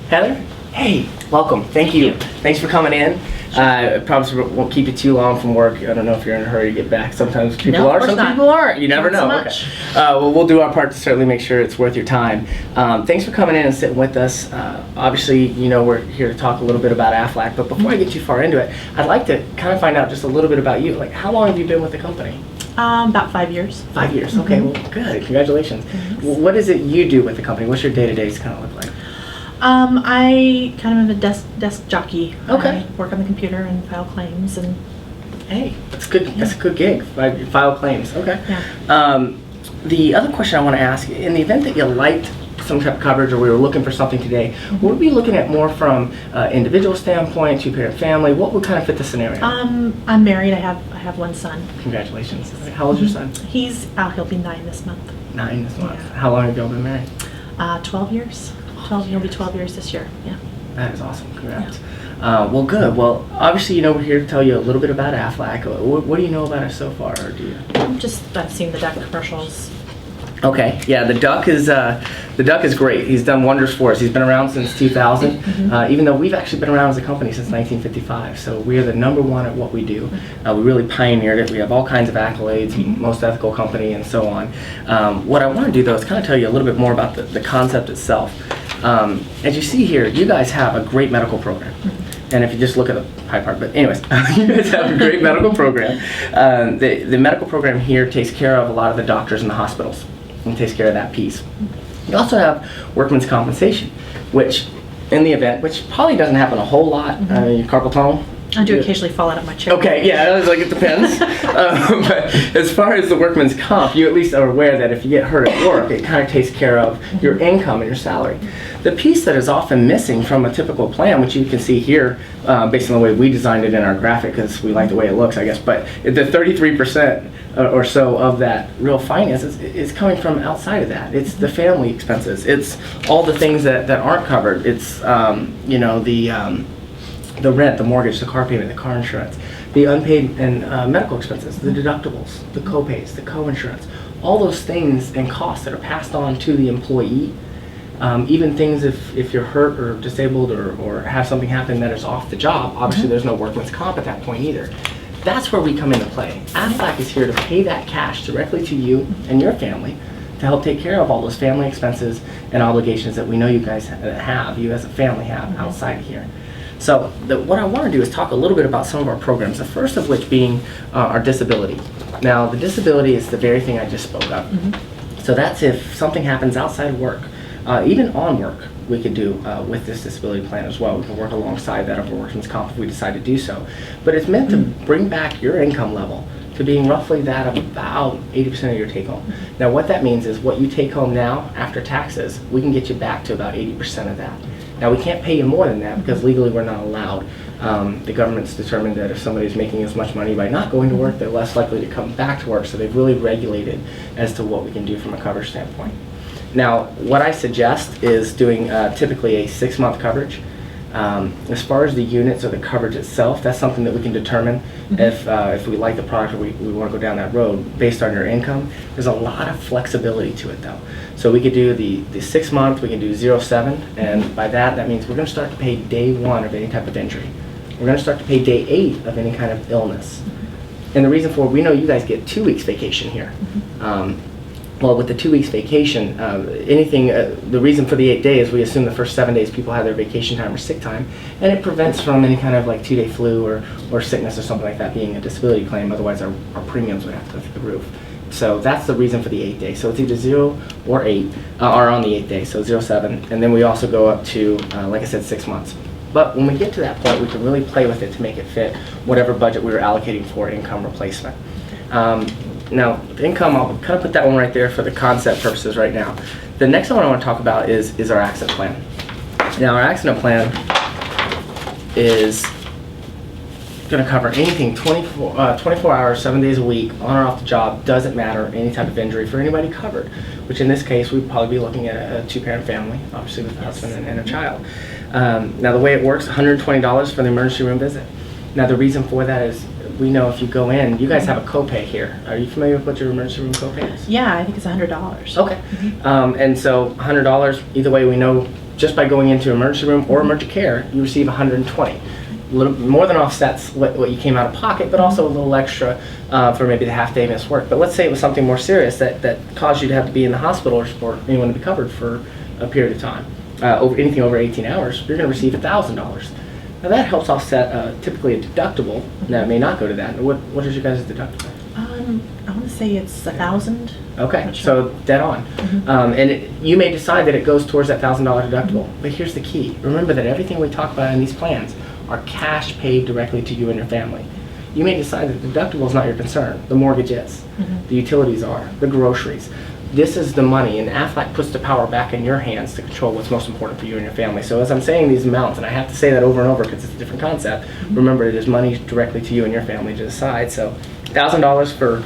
Heather? Hey, welcome. Thank you. Thanks for coming in. I promise we won't keep you too long from work. I don't know if you're in a hurry to get back. Sometimes people are, some people aren't. You never know. Not so much. Well, we'll do our part to certainly make sure it's worth your time. Thanks for coming in and sitting with us. Obviously, you know, we're here to talk a little bit about Aflac, but before I get too far into it, I'd like to kind of find out just a little bit about you. Like, how long have you been with the company? About 5 years. 5 years. Okay, well, good. Congratulations. Well, what is it you do with the company? What's your day-to-days kind of look like? I kind of am a desk jockey. Okay. I work on the computer and file claims and. Hey, that's good. Yeah. That's a good gig. File claims. Okay. Yeah. The other question I want to ask, in the event that you liked some type of coverage, or we were looking for something today, would we be looking at more from individual standpoint, two-parent family? What would kind of fit the scenario? I'm married. I have one son. Congratulations. How old's your son? He'll be 9 this month. 9 this month. Yeah. How long have y'all been married? 12 years. He'll be 12 years this year. Yeah. That is awesome. Congrats. Yeah. Well, good. Well, obviously, you know, we're here to tell you a little bit about Aflac. What do you know about us so far, or do you? I've seen the duck commercials. Okay. Yeah, the duck is great. He's done wonders for us. He's been around since 2000, even though we've actually been around as a company since 1955. So we are the #1 at what we do. We really pioneered it. We have all kinds of accolades, most ethical company, and so on. What I want to do, though, is kind of tell you a little bit more about the concept itself. As you see here, you guys have a great medical program. And if you just look at the pie part, but anyways, you guys have a great medical program. The medical program here takes care of a lot of the doctors in the hospitals and takes care of that piece. You also have workman's compensation, which in the event, which probably doesn't happen a whole lot, carpal tunnel. I do occasionally fall out of my chair. Okay, yeah, I was like, it depends. But as far as the workman's comp, you at least are aware that if you get hurt at work, it kind of takes care of your income and your salary. The piece that is often missing from a typical plan, which you can see here, based on the way we designed it in our graphic, because we like the way it looks, I guess, but the 33% or so of that real finance is coming from outside of that. It's the family expenses. It's all the things that aren't covered. It's, you know, the rent, the mortgage, the car payment, the car insurance, the unpaid and medical expenses, the deductibles, the co-pays, the co-insurance, all those things and costs that are passed on to the employee. Even things if you're hurt or disabled or have something happen that is off the job, obviously there's no workman's comp at that point either. That's where we come into play. Aflac is here to pay that cash directly to you and your family to help take care of all those family expenses and obligations that we know you guys have, you as a family have outside of here. So what I want to do is talk a little bit about some of our programs, the first of which being our disability. Now, the disability is the very thing I just spoke of. So that's if something happens outside of work, even on work, we could do with this disability plan as well. We can work alongside that of a workman's comp if we decide to do so. But it's meant to bring back your income level to being roughly that of about 80% of your take home. Now, what that means is what you take home now after taxes, we can get you back to about 80% of that. Now, we can't pay you more than that because legally we're not allowed. The government's determined that if somebody's making as much money by not going to work, they're less likely to come back to work, so they've really regulated as to what we can do from a coverage standpoint. Now, what I suggest is doing typically a 6-month coverage. As far as the units or the coverage itself, that's something that we can determine if we like the product or we want to go down that road based on your income. There's a lot of flexibility to it though. So we could do the 6-month, we can do 0-7, and by that means we're going to start to pay day 1 of any type of injury. We're going to start to pay day 8 of any kind of illness. And the reason for it, we know you guys get 2 weeks vacation here. Well, with the 2 weeks vacation, the reason for the 8 days, we assume the first 7 days people have their vacation time or sick time, and it prevents from any kind of like 2-day flu or sickness or something like that being a disability claim. Otherwise, our premiums would have to go through the roof. So that's the reason for the 8 days. So it's either 0 or 8, or on the 8th day, so 0-7, and then we also go up to, like I said, 6 months. But when we get to that point, we can really play with it to make it fit whatever budget we were allocating for income replacement. Now, the income, I'll kind of put that one right there for the concept purposes right now. The next one I want to talk about is our accident plan. Now, our accident plan is going to cover anything 24 hours, 7 days a week, on or off the job, doesn't matter, any type of injury for anybody covered, which in this case, we'd probably be looking at a 2-parent family, obviously with a husband and a child. Now, the way it works, $120 for the emergency room visit. Now, the reason for that is we know if you go in, you guys have a copay here. Are you familiar with what your emergency room copay is? Yeah, I think it's $100. Okay. And so $100, either way, we know just by going into emergency room or emergency care, you receive 120. A little more than offsets what you came out of pocket, but also a little extra for maybe the half day missed work. But let's say it was something more serious that caused you to have to be in the hospital or anyone to be covered for a period of time, anything over 18 hours, you're going to receive $1,000. Now that helps offset typically a deductible that may not go to that. What is your guys' deductible? I want to say it's 1,000. Okay, Not sure. so dead on. And you may decide that it goes towards that $1,000 deductible, but here's the key. Remember that everything we talk about in these plans are cash paid directly to you and your family. You may decide that the deductible is not your concern. The mortgage is. The utilities are. The groceries. This is the money, and Aflac puts the power back in your hands to control what's most important for you and your family. So as I'm saying these amounts, and I have to say that over and over because it's a different concept, remember it is money directly to you and your family to decide. So $1,000 for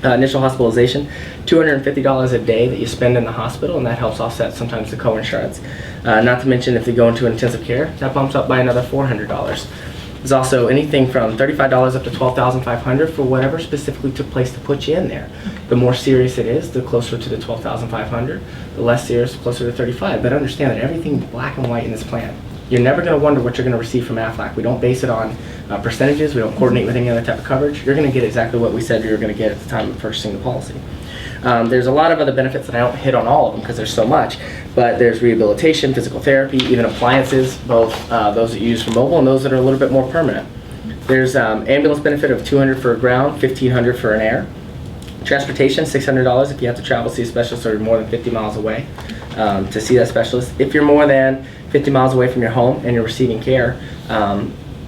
initial hospitalization, $250 a day that you spend in the hospital, and that helps offset sometimes the co-insurance. Not to mention if they go into intensive care, that bumps up by another $400. There's also anything from $35 up to $12,500 for whatever specifically took place to put you in there. The more serious it is, the closer to the $12,500. The less serious, closer to $35. But understand that everything's black and white in this plan. You're never going to wonder what you're going to receive from Aflac. We don't base it on percentages. We don't coordinate with any other type of coverage. You're going to get exactly what we said you were going to get at the time of purchasing the policy. There's a lot of other benefits that I don't hit on all of them because there's so much, but there's rehabilitation, physical therapy, even appliances, both those that you use for mobile and those that are a little bit more permanent. There's ambulance benefit of $200 for a ground, $1,500 for an air. Transportation, $600 if you have to travel to see a specialist or you're more than 50 miles away to see that specialist. If you're more than 50 miles away from your home and you're receiving care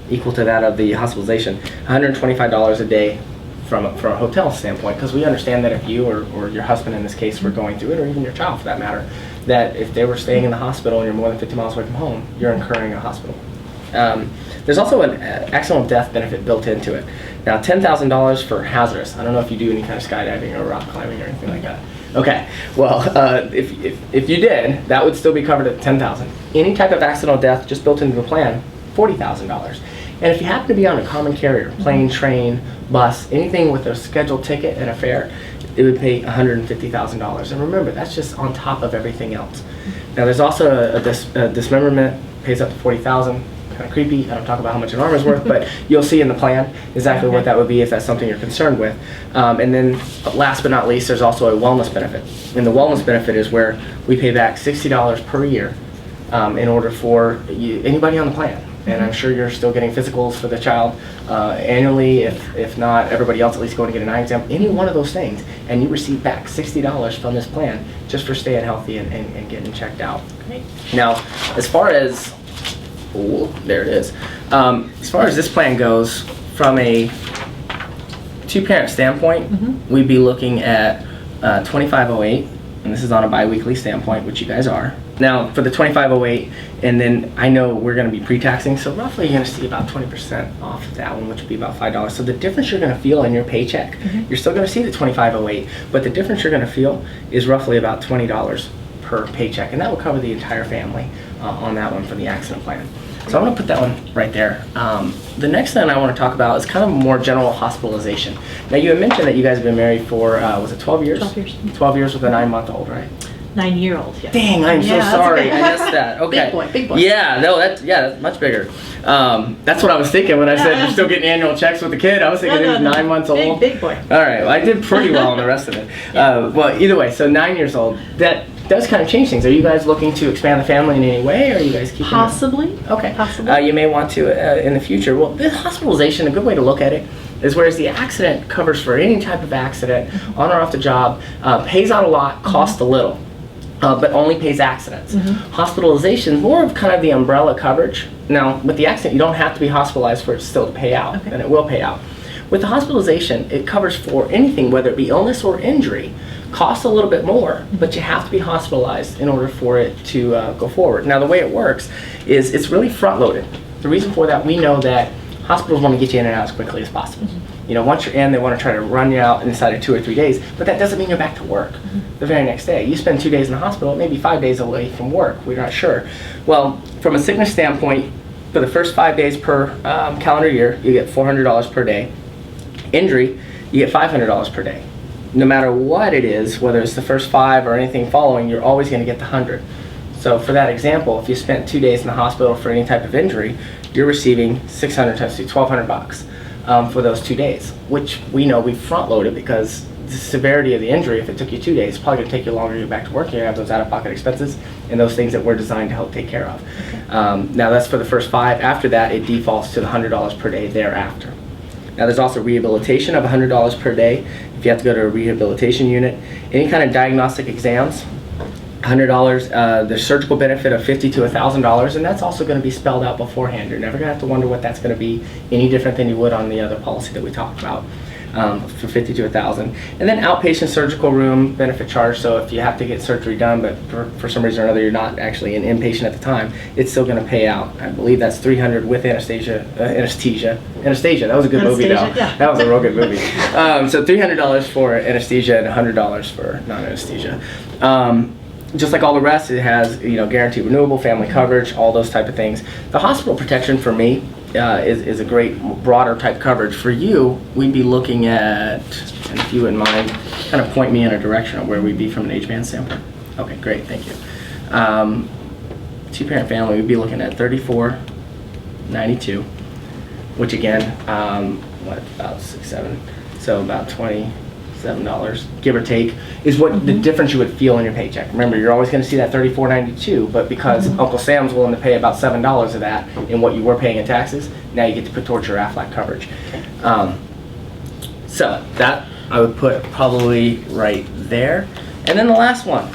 equal to that of the hospitalization, $125 a day from a hotel standpoint, because we understand that if you or your husband in this case were going through it, or even your child for that matter, that if they were staying in the hospital and you're more than 50 miles away from home, you're incurring a hospital. There's also an accidental death benefit built into it. Now, $10,000 for hazardous. I don't know if you do any kind of skydiving or rock climbing or anything like that. Okay, well, if you did, that would still be covered at $10,000. Any type of accidental death just built into the plan, $40,000. And if you happen to be on a common carrier, plane, train, bus, anything with a scheduled ticket and a fare, it would pay $150,000. And remember, that's just on top of everything else. Now, there's also a dismemberment, pays up to $40,000. Kind of creepy. I don't talk about how much an arm is worth, but you'll see in the plan exactly what that would be if that's something you're concerned with. And then last but not least, there's also a wellness benefit. And the wellness benefit is where we pay back $60 per year in order for anybody on the plan. And I'm sure you're still getting physicals for the child annually, if not everybody else at least going to get an eye exam, any one of those things, and you receive back $60 from this plan just for staying healthy and getting checked out. Great. Now, as far as there it is. As far as this plan goes, from a two-parent standpoint, we'd be looking at 2508, and this is on a bi-weekly standpoint, which you guys are. Now, for the 2508, and then I know we're going to be pre-taxing, so roughly you're going to see about 20% off of that one, which would be about $5. So the difference you're going to feel in your paycheck, you're still going to see the 2508, but the difference you're going to feel is roughly about $20 per paycheck, and that will cover the entire family on that one for the accident plan. So I'm going to put that one right there. The next thing I want to talk about is kind of more general hospitalization. Now, you had mentioned that you guys have been married for, was it 12 years? 12 years. 12 years with a 9-month-old, right? 9-year-old, yes. Dang, I'm so that's sorry. okay. I missed that. Okay. Big boy. Yeah, no, that's much bigger. That's what I was thinking when I said you're still getting annual checks with the kid. I was thinking he was 9 months old. Big boy. All right, well, I did pretty well on the rest of it. Well, either way, so 9 years old. That does kind of change things. Are you guys looking to expand the family in any way, or are you guys keeping Possibly. it? Okay. Possibly. You may want to in the future. Well, this hospitalization, a good way to look at it is whereas the accident covers for any type of accident, on or off the job, pays out a lot, costs a little. But only pays accidents. Hospitalization, more of kind of the umbrella coverage. Now, with the accident, you don't have to be hospitalized for it still to pay out, and it will pay out. With the hospitalization, it covers for anything, whether it be illness or injury, costs a little bit more, but you have to be hospitalized in order for it to go forward. Now, the way it works is it's really front-loaded. The reason for that, we know that hospitals want to get you in and out as quickly as possible. You know, once you're in, they want to try to run you out inside of 2 or 3 days, but that doesn't mean you're back to work the very next day. You spend 2 days in the hospital, maybe 5 days away from work. We're not sure. Well, from a sickness standpoint, for the first 5 days per calendar year, you get $400 per day. Injury, you get $500 per day. No matter what it is, whether it's the first 5 or anything following, you're always going to get the 100. So for that example, if you spent 2 days in the hospital for any type of injury, you're receiving 600 times 2, $1,200 for those 2 days, which we know we front loaded because the severity of the injury, if it took you 2 days, it's probably going to take you longer to get back to work. You're going to have those out-of-pocket expenses and those things that we're designed to help take care of. Now that's for the first 5. After that, it defaults to the $100 per day thereafter. Now there's also rehabilitation of $100 per day if you have to go to a rehabilitation unit. Any kind of diagnostic exams, $100. There's surgical benefit of $50 to $1,000, and that's also going to be spelled out beforehand. You're never going to have to wonder what that's going to be any different than you would on the other policy that we talked about. For $50 to $1,000, and then outpatient surgical room benefit charge. So if you have to get surgery done, but for some reason or another you're not actually an inpatient at the time, it's still going to pay out. I believe that's $300 with anesthesia. That was a good movie, though. Yeah. That was a real good movie. So $300 for anesthesia and $100 for non-anesthesia. Just like all the rest, it has guaranteed renewable family coverage, all those type of things. The hospital protection for me is a great broader type coverage. For you, we'd be looking at, and if you wouldn't mind, kind of point me in a direction of where we'd be from an age band standpoint. Okay, great, thank you. Two-parent family, we'd be looking at $34.92, which again, about 6, 7, so about $27, give or take, is what the difference you would feel in your paycheck. Remember, you're always going to see that $34.92, but because Uncle Sam's willing to pay about $7 of that in what you were paying in taxes, now you get to put towards your Aflac coverage. So that I would put probably right there. And then the last one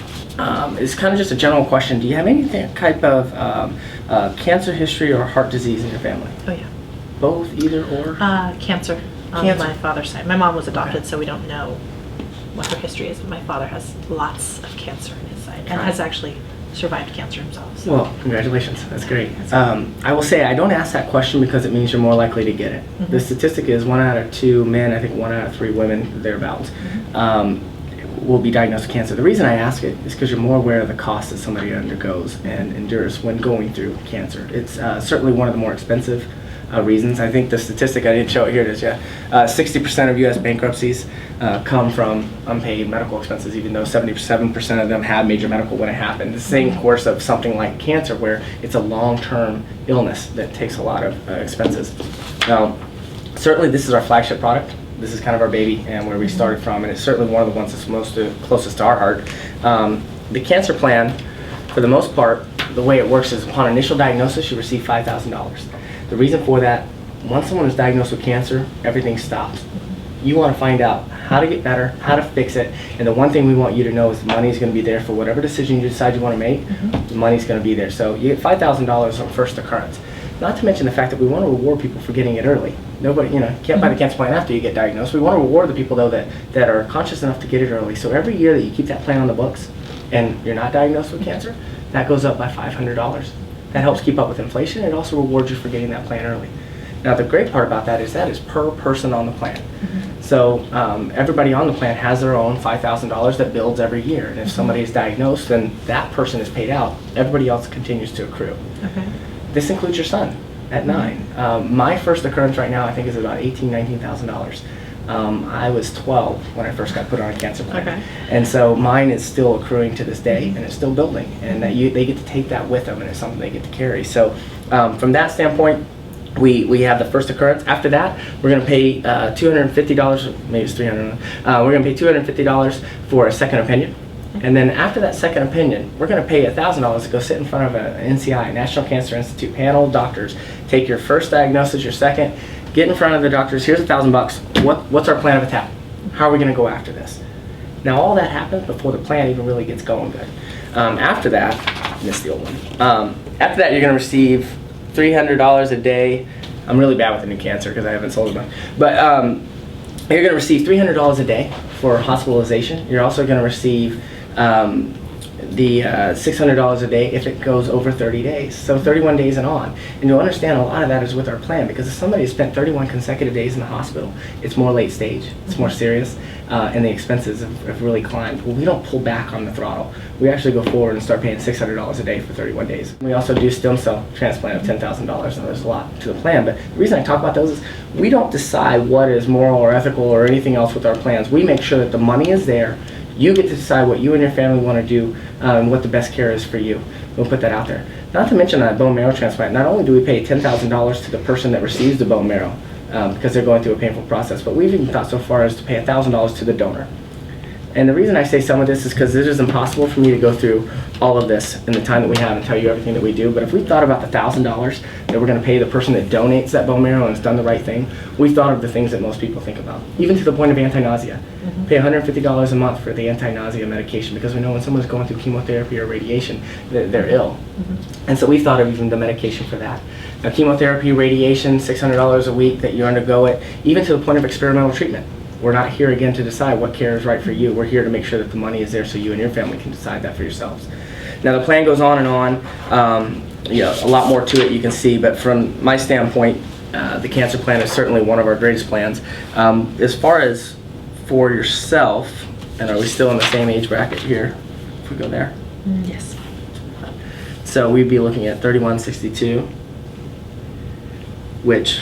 is kind of just a general question. Do you have any type of cancer history or heart disease in your family? Oh yeah. Both, either, or? Cancer. On my father's side. My mom was adopted, so we don't know what her history is, but my father has lots of cancer on his side and has actually survived cancer himself. So. Well, congratulations. That's great. I will say I don't ask that question because it means you're more likely to get it. The statistic is 1 out of 2 men, I think 1 out of 3 women, thereabouts, will be diagnosed with cancer. The reason I ask it is because you're more aware of the cost that somebody undergoes and endures when going through cancer. It's certainly one of the more expensive reasons. I think the statistic, I didn't show it here, 60% of U.S. bankruptcies come from unpaid medical expenses, even though 77% of them have major medical when it happened. The same course of something like cancer, where it's a long-term illness that takes a lot of expenses. Now, certainly this is our flagship product. This is kind of our baby and where we started from, and it's certainly one of the ones that's closest to our heart. The cancer plan, for the most part, the way it works is upon initial diagnosis, you receive $5,000. The reason for that, once someone is diagnosed with cancer, everything stops. You want to find out how to get better, how to fix it, and the one thing we want you to know is the money is going to be there for whatever decision you decide you want to make. The money's going to be there. So you get $5,000 on first occurrence. Not to mention the fact that we want to reward people for getting it early. Nobody, can't buy the cancer plan after you get diagnosed. We want to reward the people, though, that are conscious enough to get it early. So every year that you keep that plan on the books and you're not diagnosed with cancer, that goes up by $500. That helps keep up with inflation. It also rewards you for getting that plan early. Now, the great part about that is per person on the plan. So everybody on the plan has their own $5,000 that builds every year. And if somebody is diagnosed, then that person is paid out. Everybody else continues to accrue. Okay. This includes your son at 9. My first occurrence right now, I think, is about $18,000, $19,000. I was 12 when I first got put on a cancer plan. Okay. And so mine is still accruing to this day, and it's still building. And they get to take that with them, and it's something they get to carry. So from that standpoint, we have the first occurrence. After that, we're going to pay $250, maybe it's $300. We're going to pay $250 for a second opinion. And then after that second opinion, we're going to pay $1,000 to go sit in front of an NCI, National Cancer Institute panel of doctors. Take your first diagnosis, your second, get in front of the doctors. Here's $1,000. What's our plan of attack? How are we going to go after this? Now, all that happens before the plan even really gets going good. After that, I missed the old one. After that, you're going to receive $300 a day. I'm really bad with the new cancer because I haven't sold it much. But you're going to receive $300 a day for hospitalization. You're also going to receive the $600 a day if it goes over 30 days. So 31 days and on. And you'll understand a lot of that is with our plan, because if somebody has spent 31 consecutive days in the hospital, it's more late stage, it's more serious, and the expenses have really climbed. Well, we don't pull back on the throttle. We actually go forward and start paying $600 a day for 31 days. We also do stem cell transplant of $10,000. Now, there's a lot to the plan, but the reason I talk about those is we don't decide what is moral or ethical or anything else with our plans. We make sure that the money is there. You get to decide what you and your family want to do and what the best care is for you. We'll put that out there. Not to mention a bone marrow transplant. Not only do we pay $10,000 to the person that receives the bone marrow because they're going through a painful process, but we've even thought so far as to pay $1,000 to the donor. And the reason I say some of this is because it is impossible for me to go through all of this in the time that we have and tell you everything that we do. But if we thought about the $1,000 that we're going to pay the person that donates that bone marrow and has done the right thing, we've thought of the things that most people think about, even to the point of anti-nausea. Pay $150 a month for the anti-nausea medication because we know when someone's going through chemotherapy or radiation, they're ill. And so we thought of even the medication for that. Now, chemotherapy, radiation, $600 a week that you undergo it, even to the point of experimental treatment. We're not here again to decide what care is right for you. We're here to make sure that the money is there so you and your family can decide that for yourselves. Now the plan goes on and on. A lot more to it you can see, but from my standpoint, the cancer plan is certainly one of our greatest plans. As far as for yourself, and are we still in the same age bracket here? If we go there. Yes. So we'd be looking at 3162, which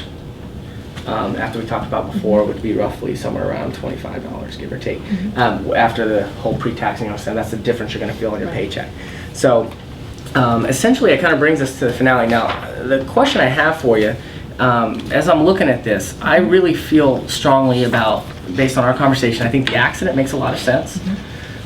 after we talked about before, would be roughly somewhere around $25, give or take. After the whole pre-taxing, that's the difference you're going to feel in your paycheck. So essentially, it kind of brings us to the finale. Now, the question I have for you, as I'm looking at this, I really feel strongly about, based on our conversation, I think the accident makes a lot of sense.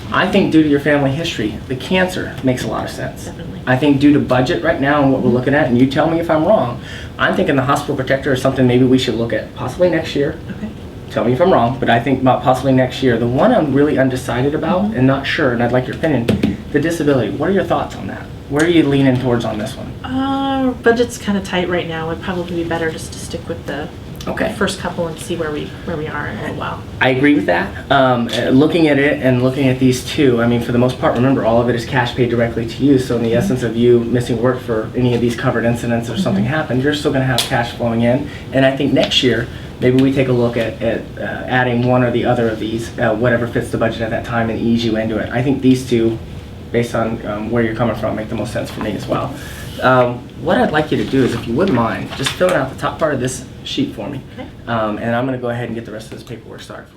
I think due to your family history, the cancer makes a lot of sense. Definitely. I think due to budget right now and what we're looking at, and you tell me if I'm wrong, I'm thinking the hospital protector is something maybe we should look at possibly next year. Okay. Tell me if I'm wrong, but I think about possibly next year. The one I'm really undecided about and not sure, and I'd like your opinion, the disability. What are your thoughts on that? Where are you leaning towards on this one? Budget's kind of tight right now. It'd probably be better just to stick with the first couple and see where we are in a little while. I agree with that. Looking at it and looking at these two, I mean, for the most part, remember, all of it is cash paid directly to you. So in the essence of you missing work for any of these covered incidents or something happened, you're still going to have cash flowing in. And I think next year, maybe we take a look at adding one or the other of these, whatever fits the budget at that time, and ease you into it. I think these two, based on where you're coming from, make the most sense for me as well. What I'd like you to do is, if you wouldn't mind, just filling out the top part of this sheet for me. Okay. And I'm going to go ahead and get the rest of this paperwork started for you.